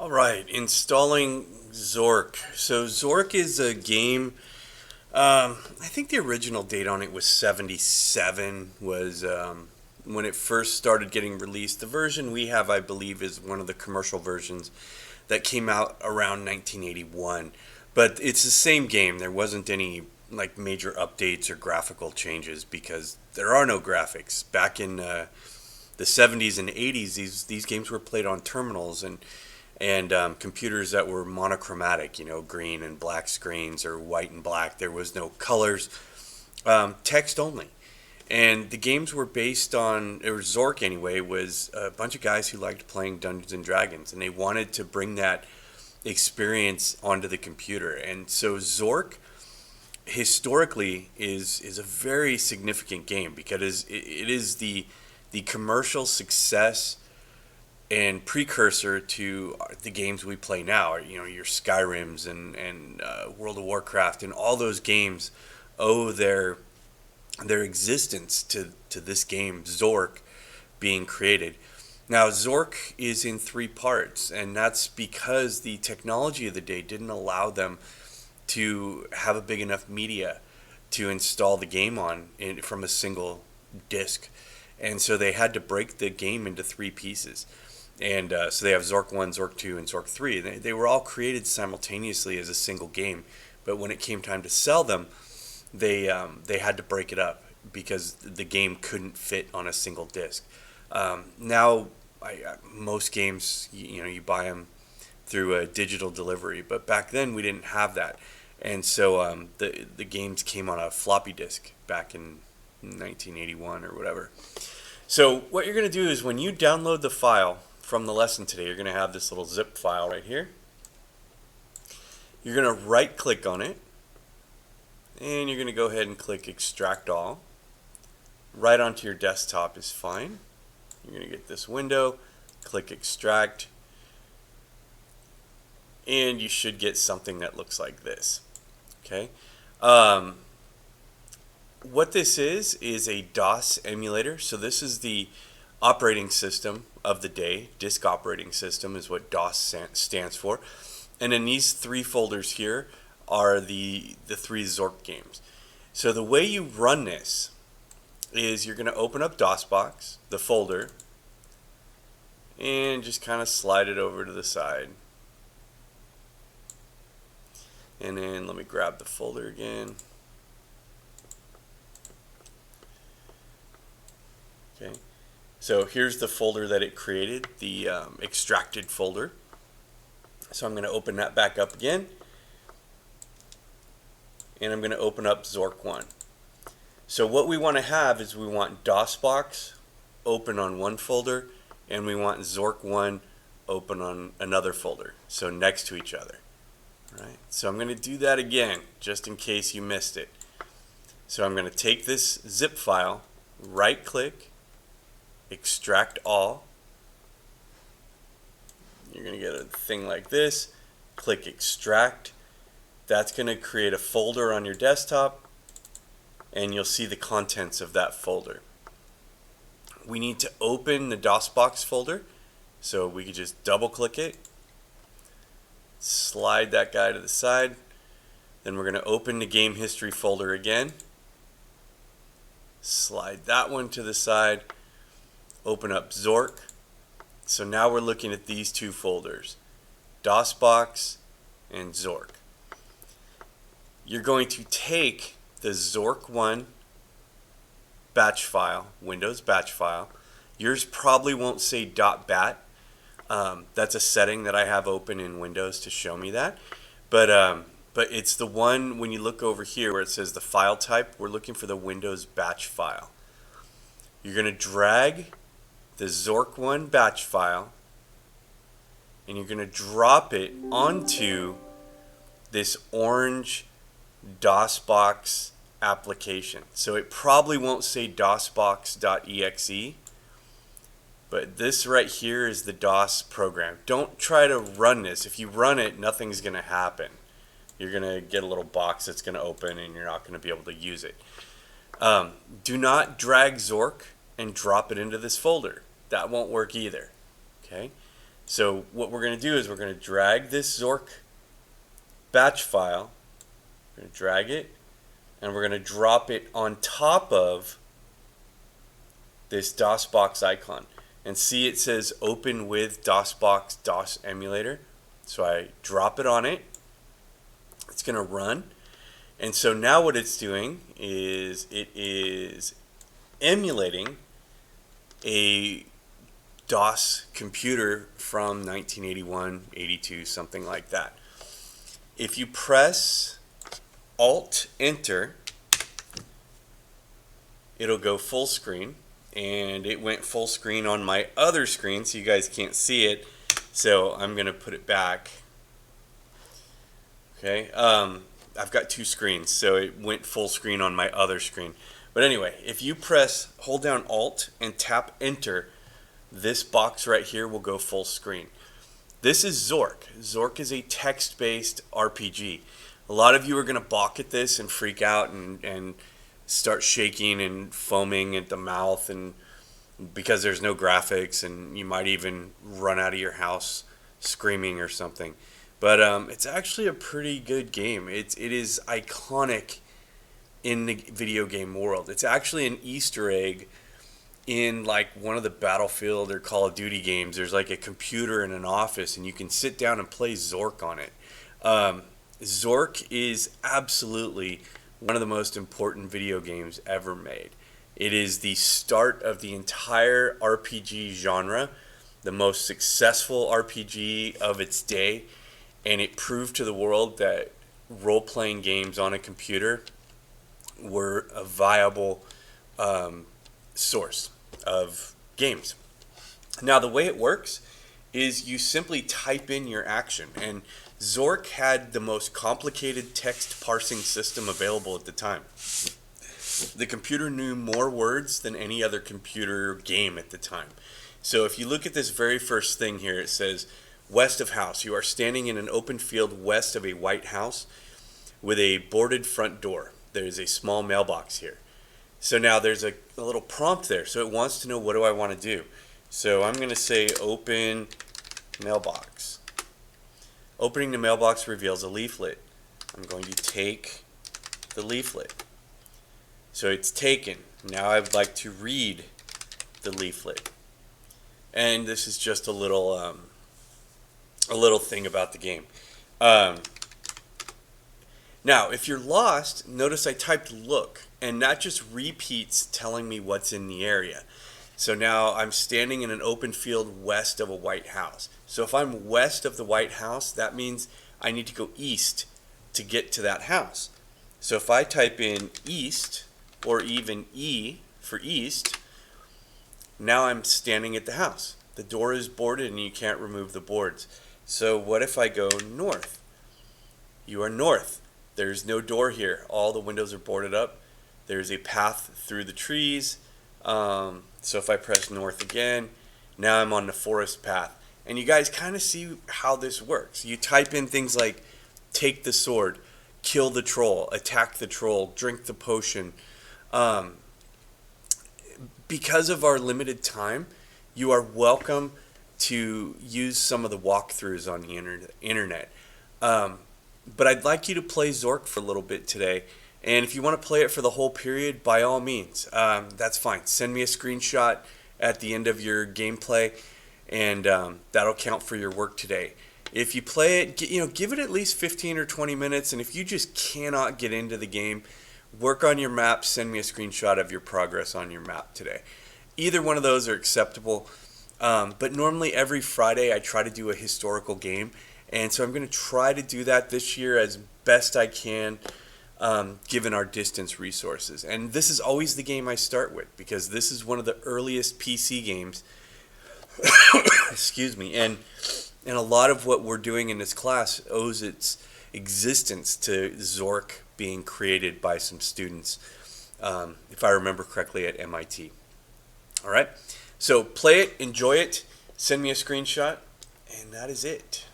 All right, installing Zork. So Zork is a game. I think the original date on it was 77. Was when it first started getting released. The version we have, I believe, is one of the commercial versions that came out around 1981. But it's the same game. There wasn't any like major updates or graphical changes because there are no graphics. Back in the 70s and 80s, these games were played on terminals and computers that were monochromatic, green and black screens or white and black. There was no colors, text only. And the games were based on, or Zork anyway, was a bunch of guys who liked playing Dungeons and Dragons, and they wanted to bring that experience onto the computer. And so Zork historically is a very significant game because it is the commercial success and precursor to the games we play now. Your Skyrims and World of Warcraft and all those games owe their existence to this game Zork being created. Now Zork is in three parts, and that's because the technology of the day didn't allow them to have a big enough media to install the game on from a single disc, and so they had to break the game into three pieces. And so they have Zork 1, Zork 2, and Zork 3. They were all created simultaneously as a single game, but when it came time to sell them, they had to break it up because the game couldn't fit on a single disc. Now, most games, you buy them through a digital delivery, but back then we didn't have that, and so the games came on a floppy disk back in 1981 or whatever. So what you're going to do is when you download the file from the lesson today, you're going to have this little zip file right here. You're going to right click on it, and you're going to go ahead and click extract all. Right onto your desktop is fine. You're going to get this window, click extract, and you should get something that looks like this. Okay. What this is a DOS emulator. So this is the operating system of the day. Disk operating system is what DOS stands for. And then these three folders here are the three Zork games. So the way you run this is you're going to open up DOSBox, the folder, and just kind of slide it over to the side. And then let me grab the folder again. Okay, so here's the folder that it created, the extracted folder. So I'm going to open that back up again, and I'm going to open up Zork 1. So what we want to have is we want DOSBox open on one folder, and we want Zork 1 open on another folder, so next to each other. All right, so I'm going to do that again, just in case you missed it. So I'm going to take this zip file, right click, extract all. You're going to get a thing like this. Click extract. That's going to create a folder on your desktop, and you'll see the contents of that folder. We need to open the DOSBox folder, so we could just double click it, slide that guy to the side. Then we're going to open the game history folder again, slide that one to the side, open up Zork. So now we're looking at these two folders, DOSBox and Zork. You're going to take the Zork 1 batch file, Windows batch file. Yours probably won't say .bat. That's a setting that I have open in Windows to show me that. But it's the one when you look over here where it says the file type, we're looking for the Windows batch file. You're going to drag the Zork 1 batch file, and you're going to drop it onto this orange DOSBox application. So it probably won't say DOSBox.exe, but this right here is the DOS program. Don't try to run this. If you run it, nothing's going to happen. You're going to get a little box that's going to open, and you're not going to be able to use it. Do not drag Zork and drop it into this folder. That won't work either. Okay. So what we're going to do is we're going to drag this Zork batch file, we're going to drag it, and we're going to drop it on top of this DOSBox icon. And see, it says open with DOSBox DOS emulator. So I drop it on it. It's going to run. And so now what it's doing is it is emulating a DOS computer from 1981, 82, something like that. If you press Alt Enter, it'll go full screen, and it went full screen on my other screen, so you guys can't see it. So I'm gonna put it back. Okay, I've got two screens, so it went full screen on my other screen. But anyway, if you hold down Alt and tap Enter, this box right here will go full screen. This is Zork. Zork is a text-based RPG. A lot of you are going to balk at this and freak out and start shaking and foaming at the mouth, and because there's no graphics, and you might even run out of your house screaming or something. But it's actually a pretty good game. It is iconic in the video game world. It's actually an Easter egg in like one of the Battlefield or Call of Duty games. There's like a computer in an office, and you can sit down and play Zork on it. Zork is absolutely one of the most important video games ever made. It is the start of the entire RPG genre, the most successful RPG of its day, and it proved to the world that role-playing games on a computer were a viable source of games. Now, the way it works is you simply type in your action, and Zork had the most complicated text parsing system available at the time. The computer knew more words than any other computer game at the time. So if you look at this very first thing here, it says west of house. You are standing in an open field west of a white house with a boarded front door. There's a small mailbox here. So now there's a little prompt there. So it wants to know, what do I want to do? So I'm going to say open mailbox. Opening the mailbox reveals a leaflet. I'm going to take the leaflet. So it's taken. Now I would like to read the leaflet. And this is just a little thing about the game. Now, if you're lost, notice I typed look, and that just repeats telling me what's in the area. So now I'm standing in an open field west of a white house. So if I'm west of the white house, that means I need to go east to get to that house. So if I type in east, or even E for east, now I'm standing at the house. The door is boarded and you can't remove the boards. So what if I go north? You are north. There's no door here. All the windows are boarded up. There's a path through the trees. So if I press north again, now I'm on the forest path. And you guys kind of see how this works. You type in things like take the sword, kill the troll, attack the troll, drink the potion. Because of our limited time, you are welcome to use some of the walkthroughs on the internet. But I'd like you to play Zork for a little bit today. And if you want to play it for the whole period, by all means, that's fine. Send me a screenshot at the end of your gameplay, and that'll count for your work today. If you play it, give it at least 15 or 20 minutes. And if you just cannot get into the game, work on your map. Send me a screenshot of your progress on your map today. Either one of those are acceptable. But normally every Friday I try to do a historical game. And so I'm going to try to do that this year as best I can, given our distance resources. And this is always the game I start with, because this is one of the earliest PC games. Excuse me. And a lot of what we're doing in this class owes its existence to Zork being created by some students, if I remember correctly, at MIT. All right. So play it, enjoy it, send me a screenshot, and that is it.